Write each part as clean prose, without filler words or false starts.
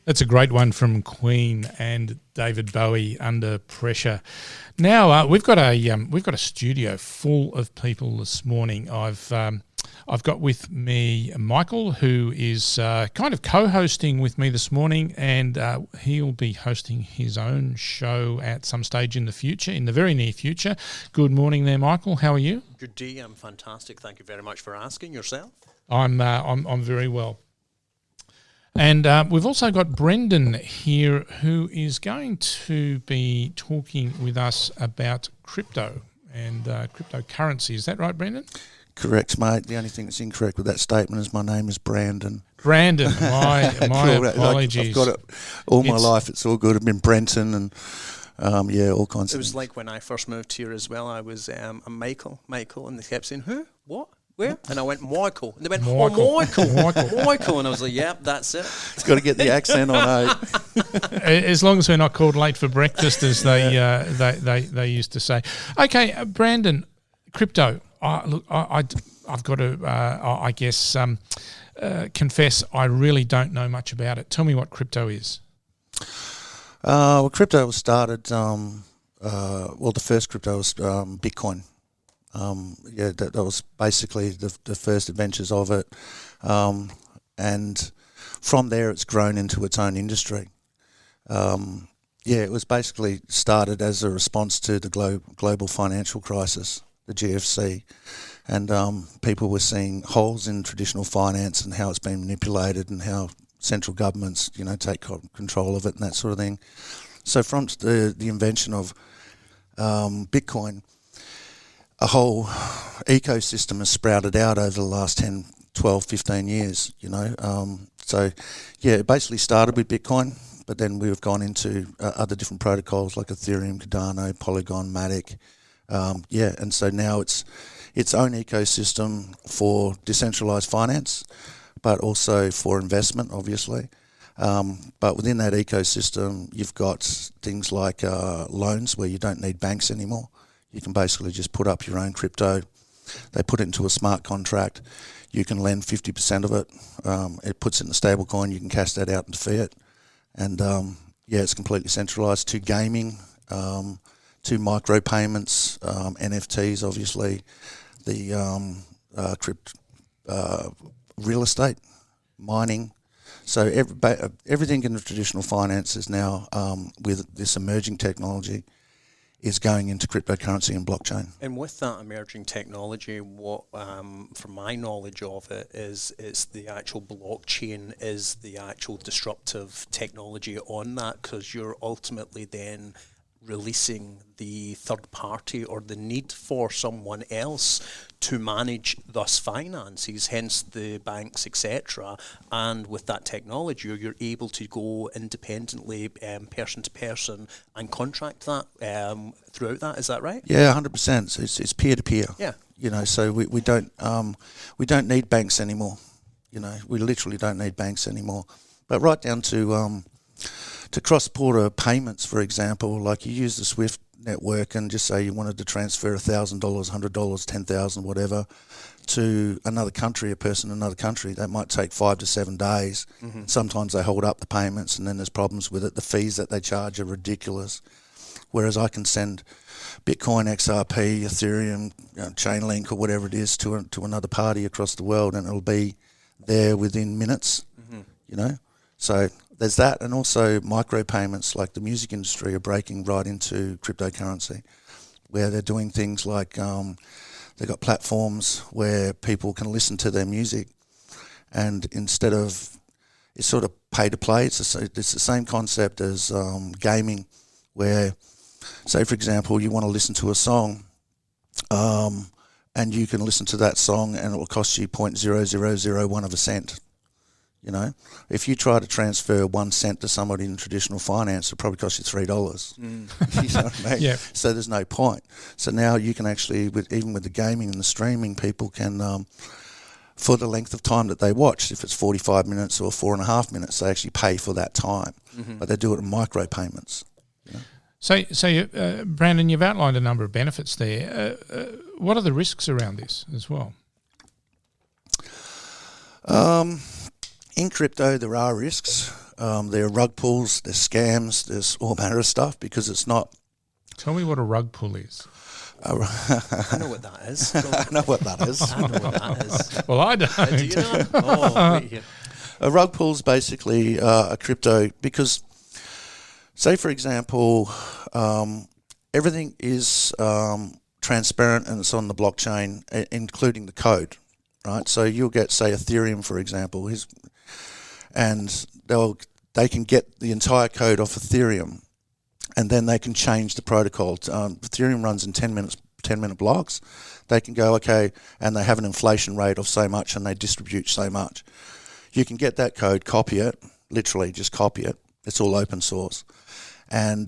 That's a great one from Queen and David Bowie, Under Pressure. Now we've got a studio full of people this morning. I've got with me Michael, who is kind of co-hosting with me this morning, and he'll be hosting his own show at some stage in the future, in the very near future. Good morning there, Michael. How are you? Good day. I'm fantastic. Thank you very much for asking. Yourself? I'm very well. And we've also got Brendan here, who is going to be talking with us about crypto and cryptocurrency. Is that right, Brendan? Correct, mate. The only thing that's incorrect with that statement is my name is Brandon. Brandon, my apologies. I've got it all my life. It's all good. I've been Brenton and all kinds of things. It was like when I first moved here as well. I was a Michael, and they kept saying, who? What? Where? And I went, Michael. And they went, Michael. And I was like, yep, that's it. It's got to get the accent on, As long as we're not called late for breakfast, as they used to say. Okay, Brandon, crypto. I've got to, confess I really don't know much about it. Tell me what crypto is. Well, crypto was started, the first crypto was Bitcoin. That was basically the first adventures of it. And from there it's grown into its own industry. It was basically started as a response to the global financial crisis, the GFC, and people were seeing holes in traditional finance and how it's been manipulated and how central governments, take control of it and that sort of thing. So from the invention of Bitcoin, a whole ecosystem has sprouted out over the last 10, 12, 15 years, it basically started with Bitcoin, but then we've gone into other different protocols like Ethereum, Cardano, Polygon, Matic, and so now it's its own ecosystem for decentralized finance, but also for investment, obviously. But within that ecosystem, you've got things like loans where you don't need banks anymore. You can basically just put up your own crypto. They put it into a smart contract. You can lend 50% of it. It puts it in a stable coin. You can cash that out into fiat. And it's completely centralized. To gaming, to micro payments, NFTs, obviously, the real estate, mining. So everything in the traditional finance is now, with this emerging technology, is going into cryptocurrency and blockchain. And with that emerging technology, what, from my knowledge of it, is it's the actual blockchain is the actual disruptive technology on that, because you're ultimately then releasing the third party or the need for someone else to manage thus finances, hence the banks, etc. And with that technology, you're able to go independently, person to person, and contract that throughout that. Is that right? Yeah, 100%. So it's peer to peer. Yeah. So we don't need banks anymore. We literally don't need banks anymore. But right down to cross-border payments, for example, like you use the SWIFT network and just say you wanted to transfer $1,000, $100, $10,000, whatever, to another country, a person in another country, that might take 5 to 7 days. Mm-hmm. Sometimes they hold up the payments and then there's problems with it. The fees that they charge are ridiculous. Whereas I can send Bitcoin, XRP, Ethereum, Chainlink or whatever it is to another party across the world, and it'll be there within minutes, So there's that, and also micropayments, like the music industry are breaking right into cryptocurrency, where they're doing things like they've got platforms where people can listen to their music, and instead of, it's sort of pay to play, it's the same concept as gaming, where, say for example, you want to listen to a song, and you can listen to that song and it will cost you 0.0001 of a cent. If you try to transfer 1 cent to somebody in traditional finance, it'll probably cost you $3. You know what I mean? Yeah. So there's no point. So now you can actually, even with the gaming and the streaming, people can, for the length of time that they watch, if it's 45 minutes or 4.5 minutes, they actually pay for that time. Mm-hmm. But they do it in micro payments. So Brandon, you've outlined a number of benefits there. What are the risks around this as well? In crypto, there are risks. There are rug pulls, there's scams, there's all manner of stuff because it's not. Tell me what a rug pull is. I know what that is. I know what that is. I know what that is. Well, I don't. Do you know? Oh, wait here. A rug pull is basically a crypto because, say for example, everything is transparent and it's on the blockchain, including the code, right? So you'll get, say, Ethereum, for example, and they can get the entire code off Ethereum, and then they can change the protocol. Ethereum runs in 10-minute blocks. They can go, okay, and they have an inflation rate of so much, and they distribute so much. You can get that code, copy it, literally just copy it. It's all open source. And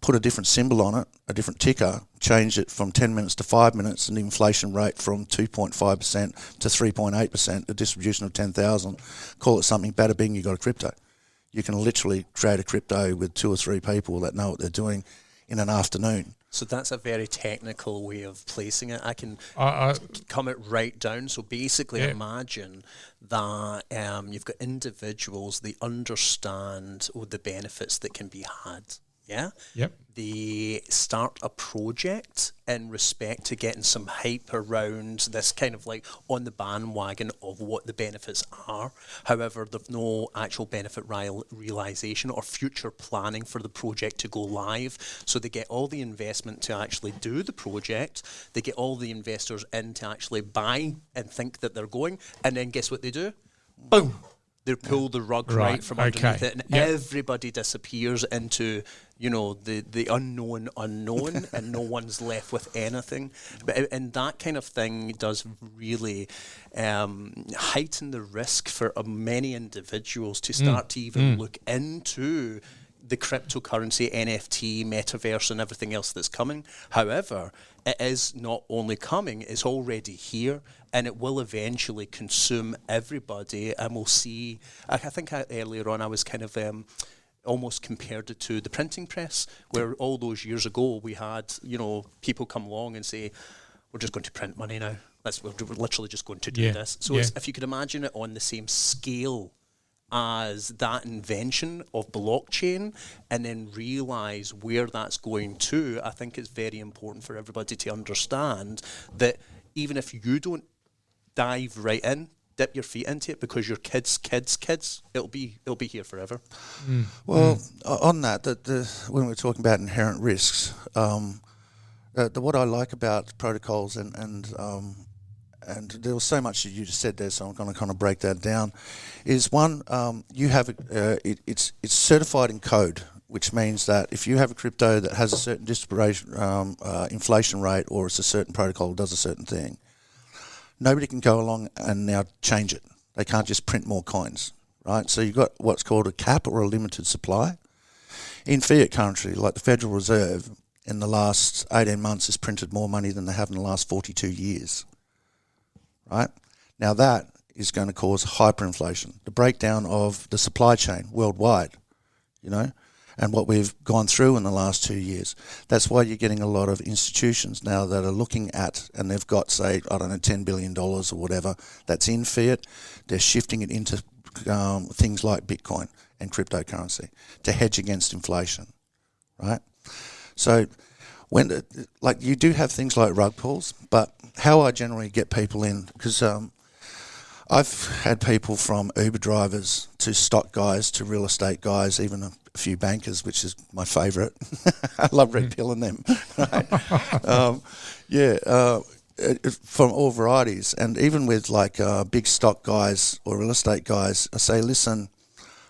put a different symbol on it, a different ticker, change it from 10 minutes to 5 minutes, and the inflation rate from 2.5% to 3.8%, a distribution of 10,000. Call it something, bada bing, you got a crypto. You can literally create a crypto with 2 or 3 people that know what they're doing in an afternoon. So that's a very technical way of placing it. I can come it right down. So basically, imagine that you've got individuals, they understand the benefits that can be had. Yeah? Yep. They start a project in respect to getting some hype around this kind of like on the bandwagon of what the benefits are. However, there's no actual benefit realization or future planning for the project to go live. So they get all the investment to actually do the project. They get all the investors in to actually buy and think that they're going. And then guess what they do? Boom. They pull the rug right from underneath it, and everybody disappears into, the unknown, and no one's left with anything. And that kind of thing does really heighten the risk for many individuals to start to even look into the cryptocurrency, NFT, metaverse, and everything else that's coming. However, it is not only coming, it's already here, and it will eventually consume everybody. And we'll see, I think earlier on I was kind of almost compared it to the printing press, where all those years ago we had, people come along and say, we're just going to print money now. We're literally just going to do this. So if you could imagine it on the same scale as that invention of blockchain, and then realize where that's going to, I think it's very important for everybody to understand that even if you don't dive right in, dip your feet into it, because your kids, it'll be here forever. Well, on that, when we're talking about inherent risks, what I like about protocols and there was so much that you just said there, so I'm going to kind of break that down. Is one, you have it's certified in code, which means that if you have a crypto that has a certain distribution inflation rate, or it's a certain protocol that does a certain thing, nobody can go along and now change it. They can't just print more coins, right? So you've got what's called a cap or a limited supply. In fiat currency, like the Federal Reserve, in the last 18 months has printed more money than they have in the last 42 years. Right? Now that is going to cause hyperinflation, the breakdown of the supply chain worldwide, and what we've gone through in the last 2 years. That's why you're getting a lot of institutions now that are looking at, and they've got, say, $10 billion or whatever, that's in fiat. They're shifting it into things like Bitcoin and cryptocurrency to hedge against inflation, right? So when you do have things like rug pulls, but how I generally get people in, because I've had people from Uber drivers to stock guys to real estate guys, even a few bankers, which is my favourite. I love red pilling them. Right? From all varieties, and even with big stock guys or real estate guys, I say, listen,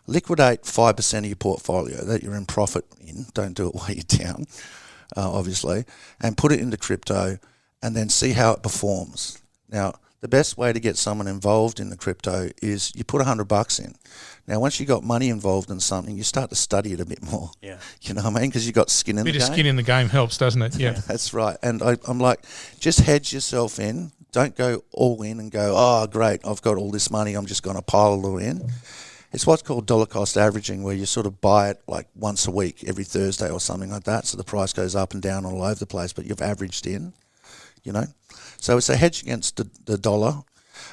liquidate 5% of your portfolio that you're in profit in. Don't do it while you're down, obviously, and put it into crypto, and then see how it performs. Now, the best way to get someone involved in the crypto is you put $100 in. Now, once you got money involved in something, you start to study it a bit more. Yeah, you know what I mean? Because you got skin in the game. Bit of skin in the game helps, doesn't it? Yeah, that's right. And I'm like, just hedge yourself in. Don't go all in and go, oh, great, I've got all this money, I'm just going to pile it all in. It's what's called dollar cost averaging, where you sort of buy it like once a week, every Thursday or something like that. So the price goes up and down all over the place, but you've averaged in. So it's a hedge against the dollar,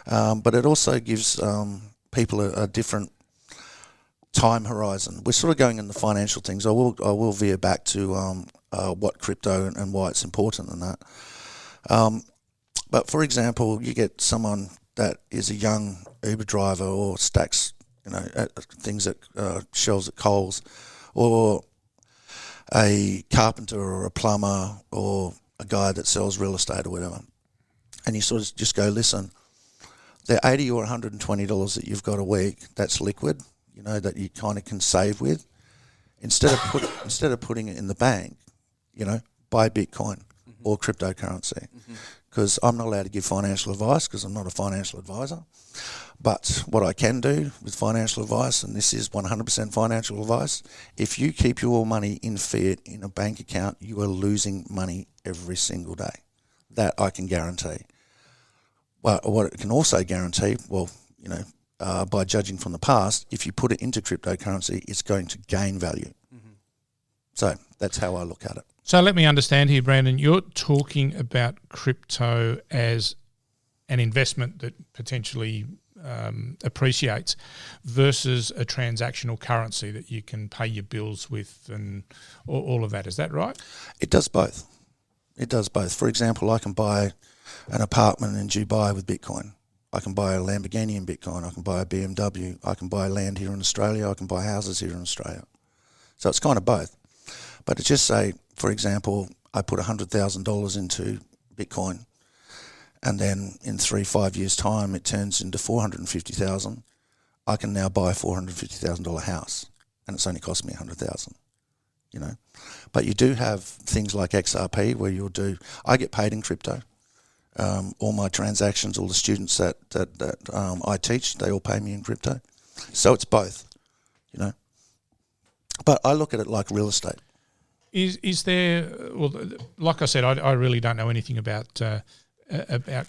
but it also gives people are different time horizon. We're sort of going in the financial things. I will veer back to what crypto and why it's important and that. But for example, you get someone that is a young Uber driver or stacks, things at shelves at Coles, or a carpenter or a plumber or a guy that sells real estate or whatever. And you sort of just go, listen, the $80 or $120 that you've got a week, that's liquid, that you kind of can save with. Instead of putting it in the bank, buy Bitcoin or cryptocurrency. Because I'm not allowed to give financial advice because I'm not a financial advisor. But what I can do with financial advice, and this is 100% financial advice, if you keep your money in fiat in a bank account, you are losing money every single day. That I can guarantee. Well, what it can also guarantee, by judging from the past, if you put it into cryptocurrency, it's going to gain value. So that's how I look at it. So let me understand here, Brandon. You're talking about crypto as an investment that potentially appreciates versus a transactional currency that you can pay your bills with and all of that. Is that right? It does both. For example, I can buy an apartment in Dubai with Bitcoin. I can buy a Lamborghini in Bitcoin. I can buy a BMW. I can buy land here in Australia. I can buy houses here in Australia. So it's kind of both. But to just say, for example, I put $100,000 into Bitcoin, and then in 3-5 years' time it turns into $450,000. I can now buy a $450,000 house, and it's only cost me $100,000. But you do have things like XRP where I get paid in crypto. All my transactions, all the students that I teach, they all pay me in crypto. So it's both, But I look at it like real estate. Is there? Well, like I said, I really don't know anything about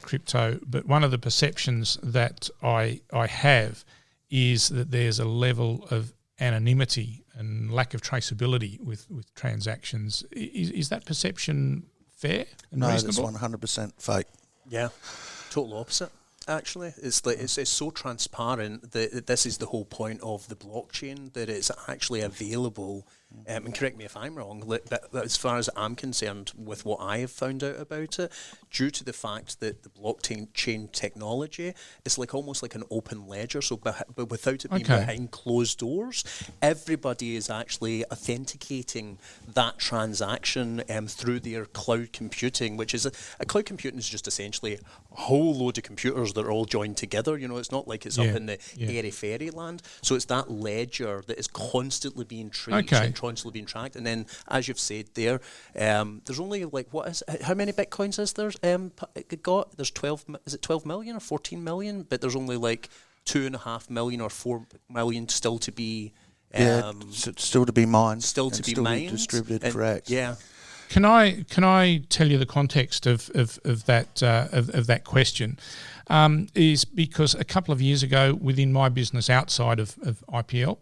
crypto, but one of the perceptions that I have is that there's a level of anonymity and lack of traceability with transactions. Is that perception fair and reasonable? No, that's 100% fake. Yeah, total opposite. Actually, it's like it's so transparent that this is the whole point of the blockchain, that it's actually available. And correct me if I'm wrong, but as far as I'm concerned, with what I have found out about it, due to the fact that the blockchain technology is almost like an open ledger, so but without it being behind closed doors, everybody is actually authenticating that transaction through their cloud computing, which is a cloud computing is just essentially a whole load of computers that are all joined together. It's not like it's up in the airy fairy land. So it's that ledger that is constantly being trained and constantly being tracked. And then, as you've said there, there's only how many bitcoins is there? There's 12. Is it 12 million or 14 million? But there's only 2.5 million or 4 million still to be. Still to be mined. Still to be mined. Distributed. Correct. Yeah. Can I tell you the context of that question? Is because a couple of years ago, within my business outside of IPL,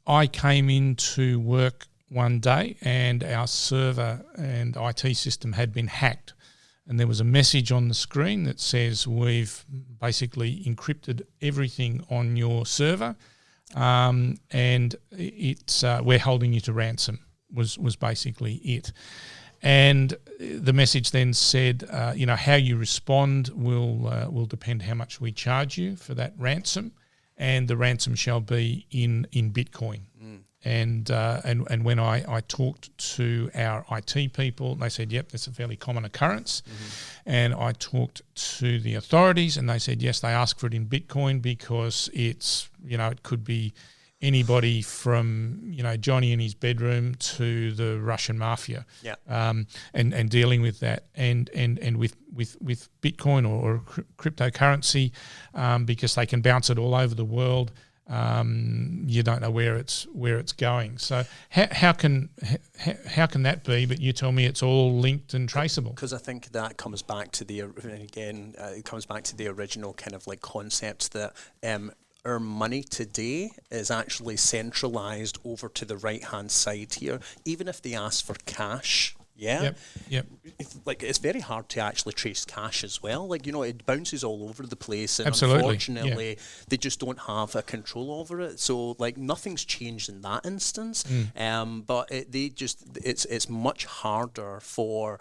I came into work one day and our server and IT system had been hacked. And there was a message on the screen that says, we've basically encrypted everything on your server and we're holding you to ransom, was basically it. And the message then said, how you respond will depend how much we charge you for that ransom, and the ransom shall be in Bitcoin. And when I talked to our IT people, they said, yep, that's a fairly common occurrence. And I talked to the authorities, and they said, yes, they ask for it in Bitcoin because it's, it could be anybody from, Johnny in his bedroom to the Russian mafia, and dealing with that, and with Bitcoin or cryptocurrency, because they can bounce it all over the world. You don't know where it's going. So how can that be? But you tell me it's all linked and traceable. Because I think that comes back to it comes back to the original kind of concept that our money today is actually centralised over to the right-hand side here. Even if they ask for cash, Yeah. Yep. It's very hard to actually trace cash as well. Like, it bounces all over the place, and Absolutely, unfortunately, they just don't have a control over it. So, like, nothing's changed in that instance. But it's much harder for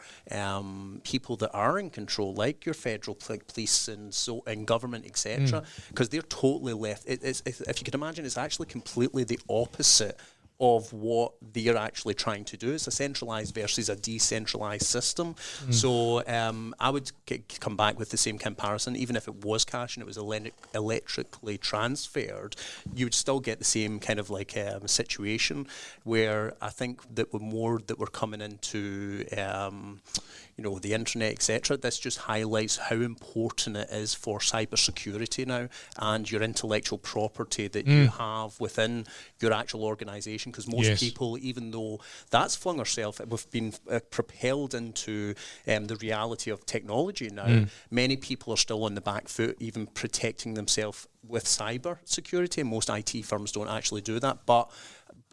people that are in control, like your federal police and government, etc., because they're totally left. If you could imagine, it's actually completely the opposite of what they're actually trying to do. It's a centralised versus a decentralised system. So I would come back with the same comparison. Even if it was cash and it was electrically transferred, you would still get the same kind of like situation, where I think that we're coming into the internet, etc. This just highlights how important it is for cybersecurity now, and your intellectual property that you have within your actual organisation. Because most people, even though that's flung ourselves, we've been propelled into the reality of technology now, many people are still on the back foot, even protecting themselves with cyber security, and most IT firms don't actually do that. But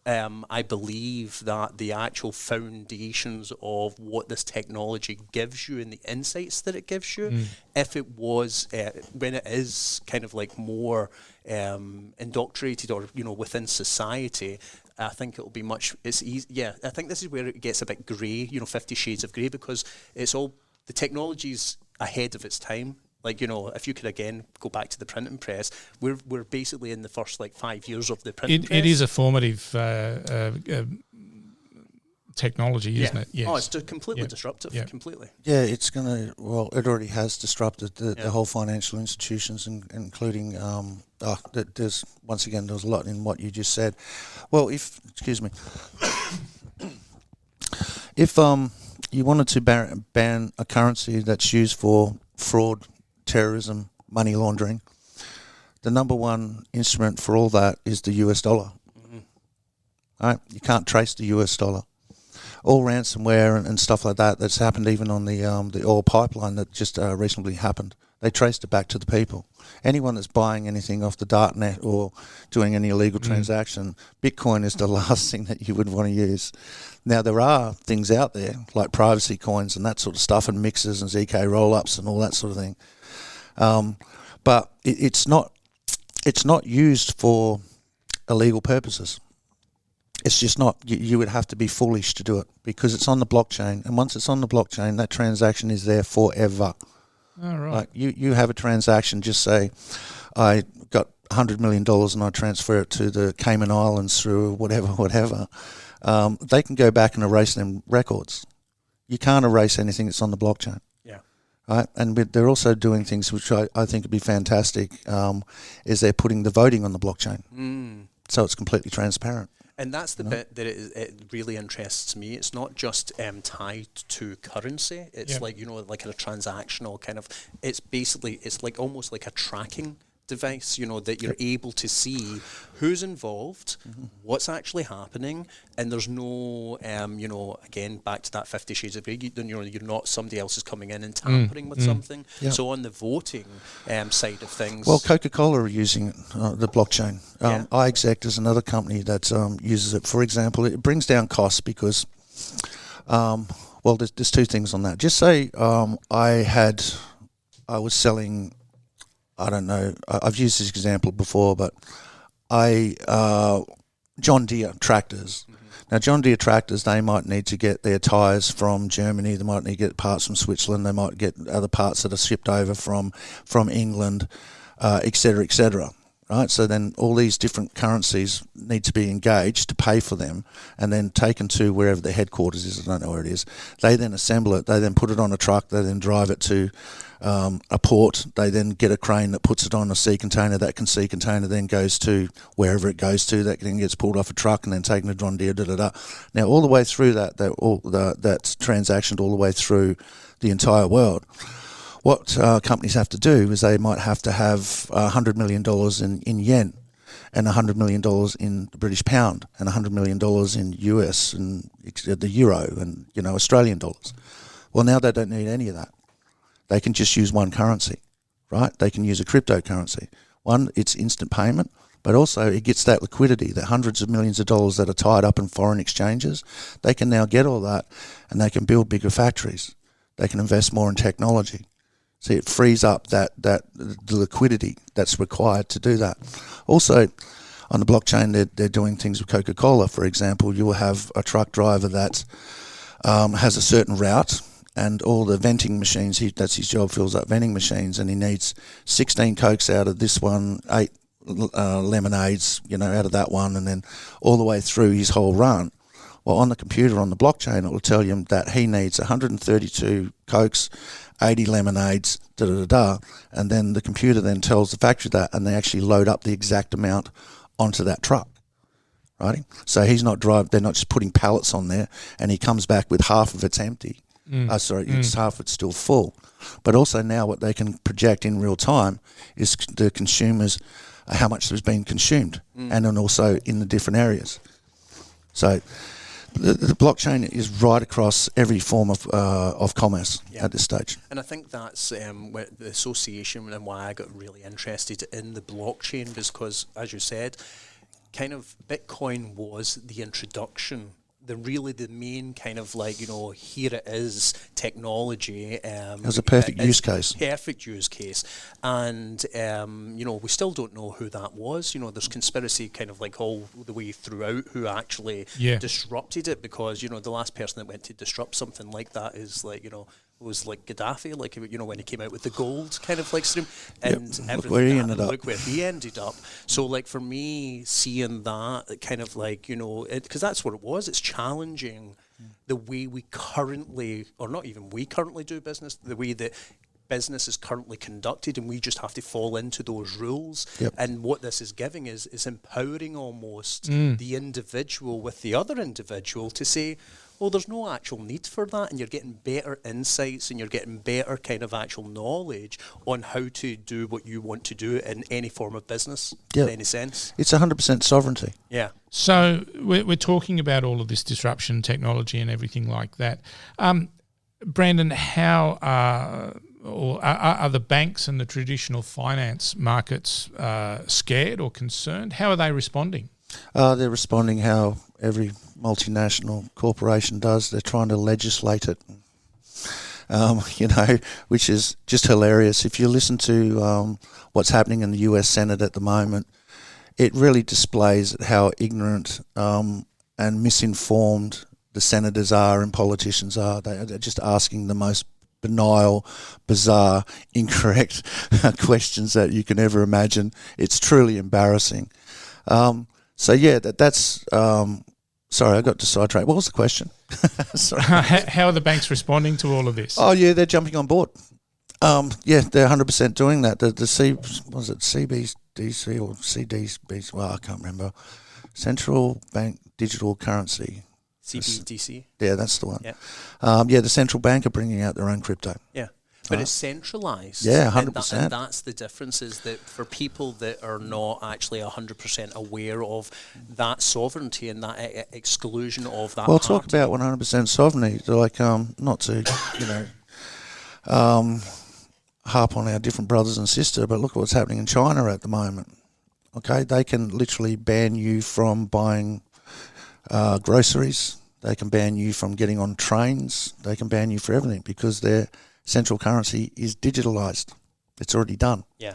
I believe that the actual foundations of what this technology gives you and the insights that it gives you, if it was, when it is kind of like more indoctrinated or, within society, I think it'll be it's easy. Yeah, I think this is where it gets a bit grey, 50 Shades of Grey, because the technology's ahead of its time. Like, if you could again go back to the printing press, we're basically in the first 5 years of the printing press. It is a formative technology, isn't it? Yes. Oh, it's completely disruptive, completely. Yeah, it's going to, it already has disrupted the whole financial institutions, including, there was a lot in what you just said. Well, if you wanted to ban a currency that's used for fraud, terrorism, money laundering, the number one instrument for all that is the US dollar. Right? You can't trace the US dollar. All ransomware and stuff like that that's happened, even on the oil pipeline that just recently happened, they traced it back to the people. Anyone that's buying anything off the darknet or doing any illegal transaction, Bitcoin is the last thing that you would want to use. Now, there are things out there like privacy coins and that sort of stuff, and mixers and ZK roll-ups and all that sort of thing. But it's not used for illegal purposes. It's just not. You would have to be foolish to do it, because it's on the blockchain, and once it's on the blockchain, that transaction is there forever. All right. Like you have a transaction, just say, I got $100 million and I transfer it to the Cayman Islands through whatever. They can go back and erase them records. You can't erase anything that's on the blockchain. Yeah. Right, and they're also doing things which I think would be fantastic, is they're putting the voting on the blockchain. So it's completely transparent. And that's the bit that it really interests me. It's not just tied to currency. It's like a transactional kind of. It's basically almost like a tracking device. That you're able to see who's involved, what's actually happening, and there's no again, back to that 50 Shades of Grey. You're not, somebody else is coming in and tampering with something. Yep. So on the voting side of things, well, Coca-Cola are using the blockchain. iExec is another company that uses it. For example, it brings down costs because, there's two things on that. Just say I was selling, I don't know, I've used this example before, but John Deere tractors. Now, John Deere tractors, they might need to get their tyres from Germany, they might need to get parts from Switzerland, they might get other parts that are shipped over from England, et cetera, right? So then all these different currencies need to be engaged to pay for them and then taken to wherever the headquarters is, I don't know where it is. They then assemble it, they then put it on a truck, they then drive it to a port, they then get a crane that puts it on a sea container, that sea container then goes to wherever it goes to, that then gets pulled off a truck and then taken to John Deere, Now, all the way through that's transactioned all the way through the entire world. What companies have to do is they might have to have $100 million in yen, and $100 million in the British pound, and $100 million in US and the euro and Australian dollars. Well, now they don't need any of that. They can just use one currency, right? They can use a cryptocurrency. One, it's instant payment. but also it gets that liquidity, that hundreds of millions of dollars that are tied up in foreign exchanges. They can now get all that, and they can build bigger factories. They can invest more in technology. See, it frees up the liquidity that's required to do that. Also, on the blockchain, they're doing things with Coca-Cola, for example. You will have a truck driver that has a certain route, and all the venting machines, that's his job, fills up vending machines, and he needs 16 Cokes out of this one, 8 lemonades, out of that one, and then all the way through his whole run. Well, on the computer, on the blockchain, it will tell you that he needs 132 Cokes, 80 lemonades, and then the computer then tells the factory that, and they actually load up the exact amount onto that truck, right? So they're not just putting pallets on there, and he comes back with half of it's empty. It's half of it's still full. But also now what they can project in real time is the consumers, how much has been consumed, and then also in the different areas. So the blockchain is right across every form of commerce at this stage. And I think that's the association and why I got really interested in the blockchain, because, as you said, kind of Bitcoin was the introduction, the main kind of here it is technology. It was a perfect use case. Perfect use case. And, we still don't know who that was. There's conspiracy kind of all the way throughout who actually disrupted it, because, the last person that went to disrupt something like that is was like Gaddafi, when he came out with the gold kind of stream, and everything. Look where he ended up. So for me, seeing that kind of because that's what it was. It's challenging the way we currently, or not even we currently do business, the way that business is currently conducted, and we just have to fall into those rules. And what this is giving is empowering almost the individual with the other individual to say, well, there's no actual need for that, and you're getting better insights, and you're getting better kind of actual knowledge on how to do what you want to do in any form of business, in any sense. It's 100% sovereignty. Yeah. So we're talking about all of this disruption, technology and everything like that. Brandon, how are the banks and the traditional finance markets scared or concerned? How are they responding? They're responding how every multinational corporation does. They're trying to legislate it, which is just hilarious. If you listen to what's happening in the US Senate at the moment, it really displays how ignorant and misinformed the senators are and politicians are. They're just asking the most banal, bizarre, incorrect questions that you can ever imagine. It's truly embarrassing. That's... sorry, I got sidetracked. What was the question? Sorry. How are the banks responding to all of this? Oh, yeah, they're jumping on board. They're 100% doing that. CBDC or CDB? Well, I can't remember. Central Bank Digital Currency. CBDC? Yeah, that's the one. Yeah. The central bank are bringing out their own crypto. Yeah. But it's centralised. Yeah, 100%. And that's the difference, is that for people that are not actually 100% aware of that sovereignty and that exclusion of that. Well, talk about 100% sovereignty. Not to, harp on our different brothers and sisters, but look at what's happening in China at the moment. Okay, they can literally ban you from buying groceries. They can ban you from getting on trains. They can ban you for everything because their central currency is digitalised. It's already done. Yeah.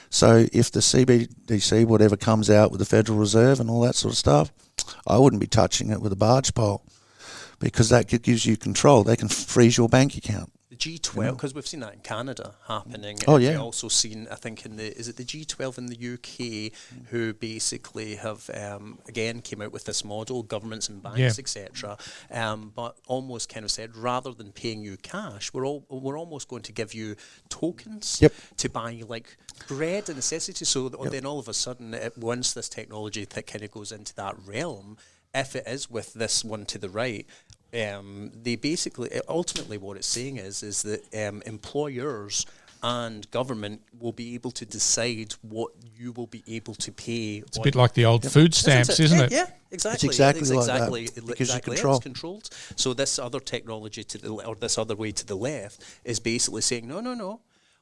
So if the CBDC, whatever comes out with the Federal Reserve and all that sort of stuff, I wouldn't be touching it with a barge pole, because that gives you control. They can freeze your bank account. The G12, because we've seen that in Canada happening. Oh, and yeah. We've also seen, I think, is it the G12 in the UK, who basically have, again, came out with this model, governments and banks, etc., but almost kind of said, rather than paying you cash, we're almost going to give you tokens to buy, bread and necessities. So then all of a sudden, once this technology that kind of goes into that realm, if it is with this one to the right, they basically, ultimately what it's saying is that employers and government will be able to decide what you will be able to pay. It's a bit like the old food stamps, isn't it? Yeah, exactly. It's exactly like that, because you control. It's controlled. So this other technology this other way to the left is basically saying, no.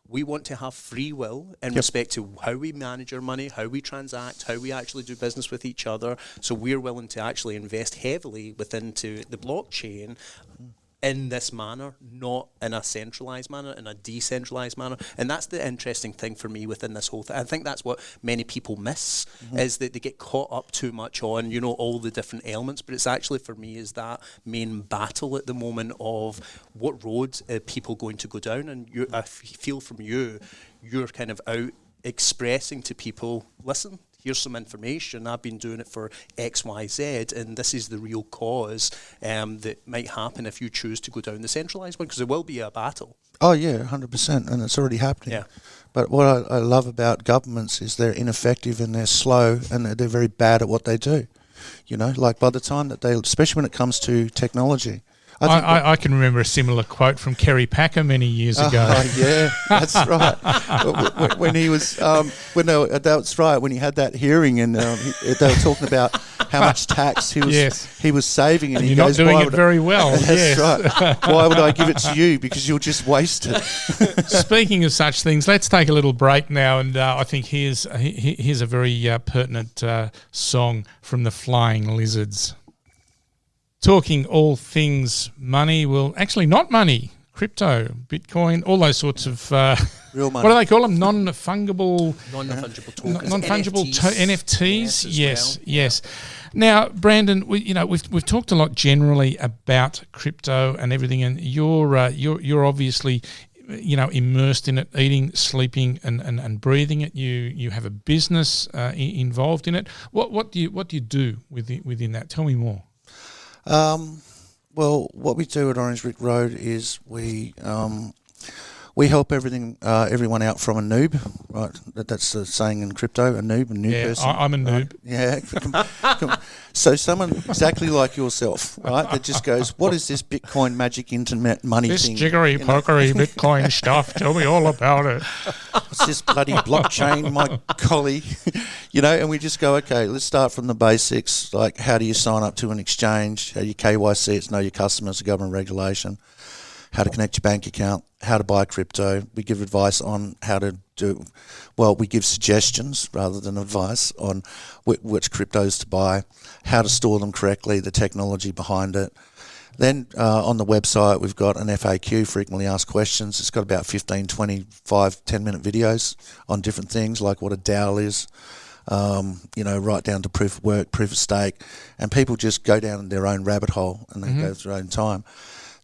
We want to have free will in respect to how we manage our money, how we transact, how we actually do business with each other. So we're willing to actually invest heavily into the blockchain in this manner, not in a centralized manner, in a decentralized manner. And that's the interesting thing for me within this whole thing. I think that's what many people miss, is that they get caught up too much on, you know, all the different elements. But it's actually, for me, is that main battle at the moment of what roads are people going to go down. And I feel from you're kind of out expressing to people, listen, here's some information. I've been doing it for X, Y, Z, and this is the real cause that might happen if you choose to go down the centralised one, because there will be a battle. Oh yeah, 100%, and it's already happening. Yeah. But what I love about governments is they're ineffective and they're slow and they're very bad at what they do. You know, like by the time that they, especially when it comes to technology. I can remember a similar quote from Kerry Packer many years ago. Yeah, that's right. When he was, that's right. When he had that hearing, and they were talking about how much tax he was saving, and he you're goes, not doing it very well. That's right. Why would I give it to you? Because you'll just waste it. Speaking of such things, let's take a little break now, and I think here's a very pertinent song from the Flying Lizards. Talking all things money, well, actually not money, crypto, Bitcoin, all those sorts of real money. What do they call them? Non-fungible tokens, NFTs. Yes. Yes. Now, Brandon, we've talked a lot generally about crypto and everything, and you're obviously immersed in it, eating, sleeping, and breathing it. You have a business involved in it. What do you do within that? Tell me more. Well, what we do at Orange Rick Road is we help everyone out from a noob, right? That's the saying in crypto, a noob, a new person. I'm a noob. Right? Yeah. So someone exactly like yourself, right? That just goes, what is this Bitcoin magic internet money this thing? This jiggery pokery Bitcoin stuff. Tell me all about it. What's this bloody blockchain, my collie? And we just go, okay, let's start from the basics. Like, how do you sign up to an exchange? How do you KYC? It's know your customers, the government regulation. How to connect your bank account, how to buy crypto. We give advice on how to do, we give suggestions rather than advice on which cryptos to buy, how to store them correctly, the technology behind it. Then on the website, we've got an FAQ, frequently asked questions. It's got about 15, 25, 10-minute videos on different things, like what a DAO is, right down to proof of work, proof of stake. And people just go down their own rabbit hole and they go through their own time.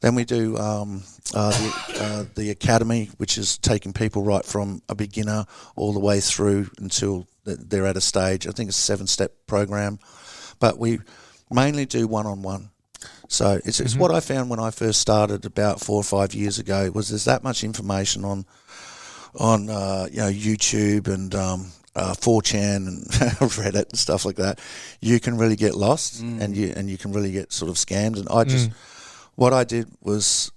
Then we do the academy, which is taking people right from a beginner all the way through until they're at a stage. I think it's a 7-step program, but we mainly do one-on-one. So it's what I found when I first started about 4 or 5 years ago, was there's that much information on YouTube and 4chan and Reddit and stuff like that. You can really get lost and you can really get sort of scammed. And what I did was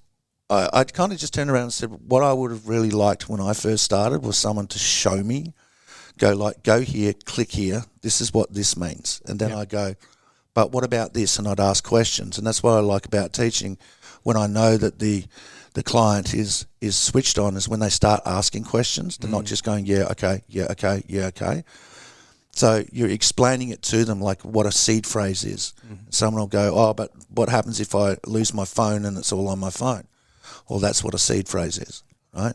I kind of just turned around and said, what I would have really liked when I first started was someone to show me, go here, click here, this is what this means. And then I go, but what about this? And I'd ask questions. And that's what I like about teaching, when I know that the client is switched on, is when they start asking questions. They're not just going, yeah, okay. So you're explaining it to them, like what a seed phrase is. Someone will go, but what happens if I lose my phone and it's all on my phone? Well, that's what a seed phrase is, right?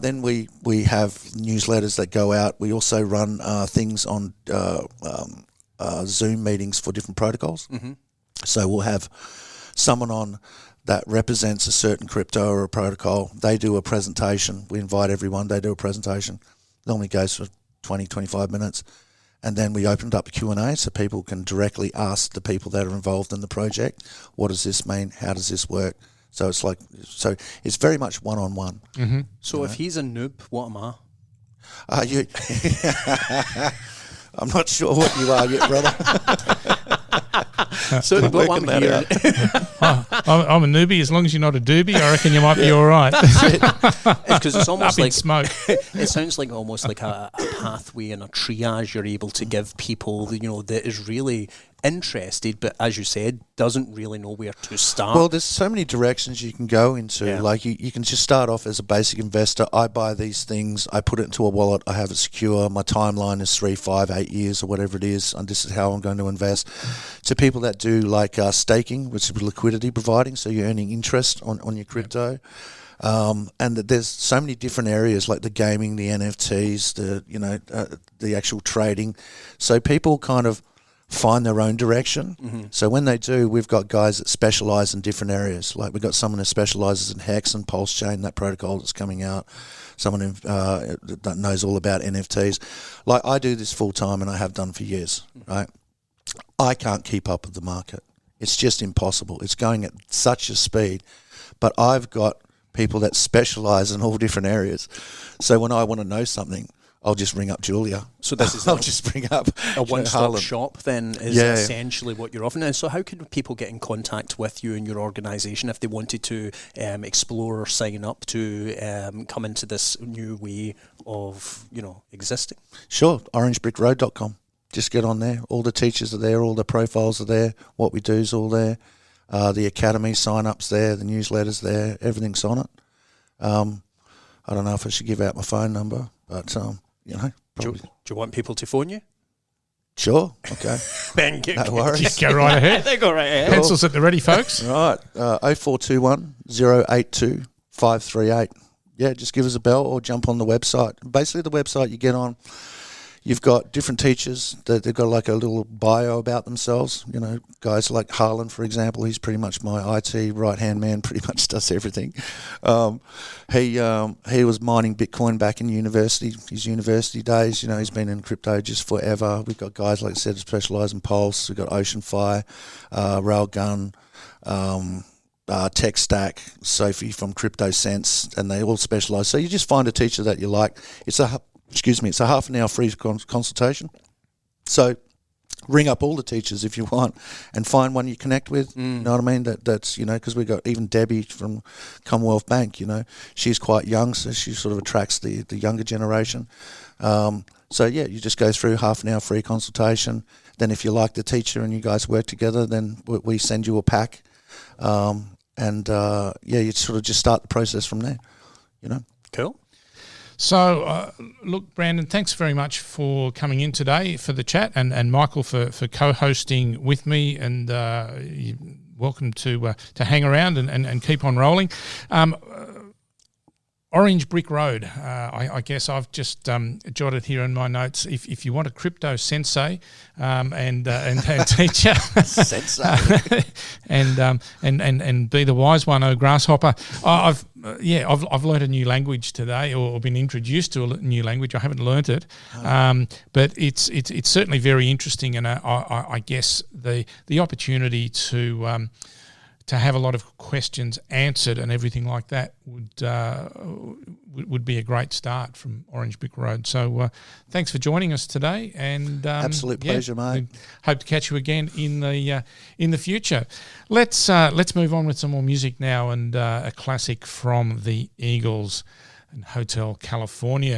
Then we have newsletters that go out. We also run things on Zoom meetings for different protocols. So we'll have someone on that represents a certain crypto or a protocol. They do a presentation. We invite everyone. They do a presentation. Normally goes for 20, 25 minutes. And then we opened up a Q&A so people can directly ask the people that are involved in the project, what does this mean? How does this work? So it's very much one-on-one. So if he's a noob, what am I? I'm not sure what you are yet, brother. So but I'm here. I'm a newbie. As long as you're not a doobie, I reckon you might be all right. Because it's almost like smoke. It sounds like almost like a pathway and a triage you're able to give people, that is really interested, but as you said, doesn't really know where to start. Well, there's so many directions you can go into. Yeah. Like you can just start off as a basic investor. I buy these things, I put it into a wallet, I have it secure. My timeline is 3, 5, 8 years or whatever it is, and this is how I'm going to invest. To people that do like staking, which is liquidity providing, so you're earning interest on your crypto. And that there's so many different areas like the gaming, the NFTs, the actual trading. So people kind of find their own direction. Mm-hmm. So when they do, we've got guys that specialize in different areas. Like we've got someone who specializes in Hex and Pulse Chain, that protocol that's coming out. Someone who that knows all about NFTs. Like I do this full time and I have done for years, right? I can't keep up with the market. It's just impossible. It's going at such a speed. But I've got people that specialize in all different areas. So when I want to know something, I'll just ring up Julia. So this is I'll just bring up a one-stop Harlem. shop then is essentially what you're offering. And so how can people get in contact with you and your organisation if they wanted to explore or sign up to come into this new way of, existing? Sure, orangebrickroad.com. Just get on there. All the teachers are there, all the profiles are there, what we do is all there. The academy sign-up's there, the newsletter's there, everything's on it. I don't know if I should give out my phone number, but, probably. Do you want people to phone you? Sure, okay. Then get, No worries. Just go right ahead. They go right ahead. Pencils at the ready, folks. Right, 0421 082 538. Yeah, just give us a bell or jump on the website. Basically, the website you get on, you've got different teachers that they've got like a little bio about themselves. Guys like Harlan, for example, he's pretty much my IT right-hand man, pretty much does everything. He was mining Bitcoin back in university, his university days. He's been in crypto just forever. We've got guys, like I said, specialise in Pulse. We've got OceanFi, Railgun, Tech Stack, Sophie from CryptoSense, and they all specialise. So you just find a teacher that you like. It's a half an hour free consultation. So ring up all the teachers if you want and find one you connect with. You know what I mean? That's, because we've got even Debbie from Commonwealth Bank, she's quite young, so she sort of attracts the younger generation. So yeah, you just go through half an hour free consultation. Then if you like the teacher and you guys work together, then we send you a pack. You sort of just start the process from there, Cool. So, look, Brandon, thanks very much for coming in today for the chat, and Michael for co-hosting with me, and you're welcome to hang around and keep on rolling. Orange Brick Road, I guess I've just jotted here in my notes. If you want a crypto sensei and teacher, Sensei. and be the wise one, oh grasshopper. I've learned a new language today, or been introduced to a new language. I haven't learnt it, but it's certainly very interesting, and I guess the opportunity to have a lot of questions answered and everything like that would be a great start from Orange Brick Road. So thanks for joining us today, and Absolute pleasure, mate. Hope to catch you again in the future. Let's move on with some more music now, and a classic from the Eagles and Hotel California.